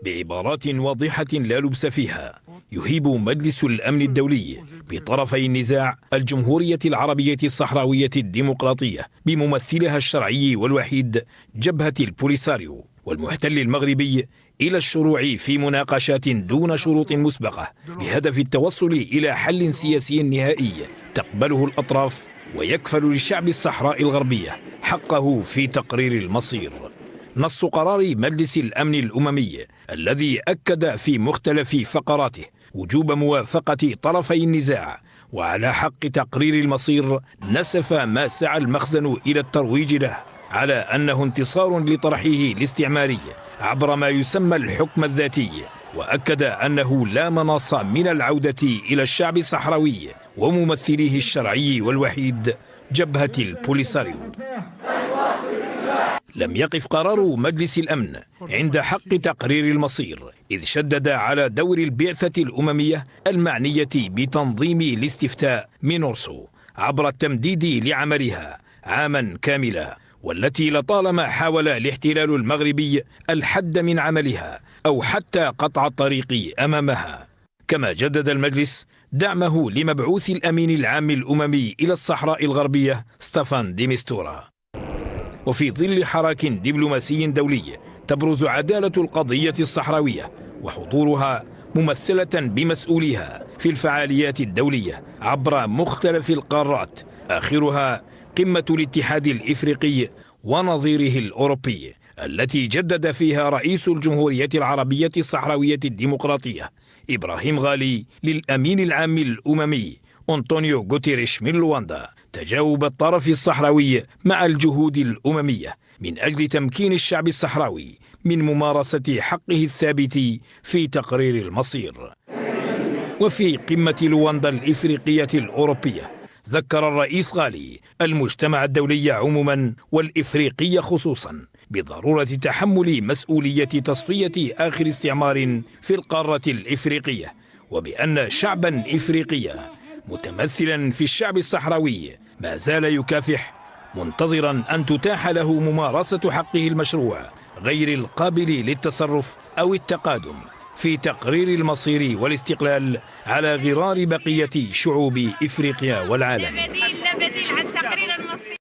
بعبارات واضحة لا لبس فيها يهيب مجلس الأمن الدولي بطرفي النزاع الجمهورية العربية الصحراوية الديمقراطية بممثلها الشرعي والوحيد جبهة البوليساريو والمحتل المغربي إلى الشروع في مناقشات دون شروط مسبقة بهدف التوصل إلى حل سياسي نهائي تقبله الأطراف ويكفل للشعب الصحراء الغربية حقه في تقرير المصير. نص قرار مجلس الأمن الأممي الذي أكد في مختلف فقراته وجوب موافقة طرفي النزاع وعلى حق تقرير المصير نسف ما سعى المخزن إلى الترويج له على أنه انتصار لطرحه الاستعماري عبر ما يسمى الحكم الذاتي، وأكد أنه لا مناص من العودة إلى الشعب الصحراوي وممثليه الشرعي والوحيد جبهة البوليساريو. لم يقف قرار مجلس الأمن عند حق تقرير المصير، إذ شدد على دور البعثة الأممية المعنية بتنظيم الاستفتاء مينورسو عبر التمديد لعملها عاما كاملا، والتي لطالما حاول الاحتلال المغربي الحد من عملها أو حتى قطع الطريق أمامها. كما جدد المجلس دعمه لمبعوث الأمين العام الأممي إلى الصحراء الغربية ستافان دي ميستورا. وفي ظل حراك دبلوماسي دولي تبرز عدالة القضية الصحراوية وحضورها ممثلة بمسؤوليها في الفعاليات الدولية عبر مختلف القارات، آخرها قمة الاتحاد الإفريقي ونظيره الأوروبي التي جدد فيها رئيس الجمهورية العربية الصحراوية الديمقراطية إبراهيم غالي للأمين العام الأممي أنطونيو غوتيريش من لواندا تجاوب الطرف الصحراوي مع الجهود الأممية من أجل تمكين الشعب الصحراوي من ممارسة حقه الثابت في تقرير المصير. وفي قمة لواندا الإفريقية الأوروبية ذكر الرئيس غالي المجتمع الدولي عموما والإفريقي خصوصا بضرورة تحمل مسؤولية تصفية آخر استعمار في القارة الإفريقية، وبأن شعبا إفريقيا متمثلا في الشعب الصحراوي ما زال يكافح منتظرا أن تتاح له ممارسة حقه المشروع غير القابل للتصرف أو التقادم في تقرير المصير والاستقلال على غرار بقية شعوب إفريقيا والعالم. لا بديل عن تقرير المصير.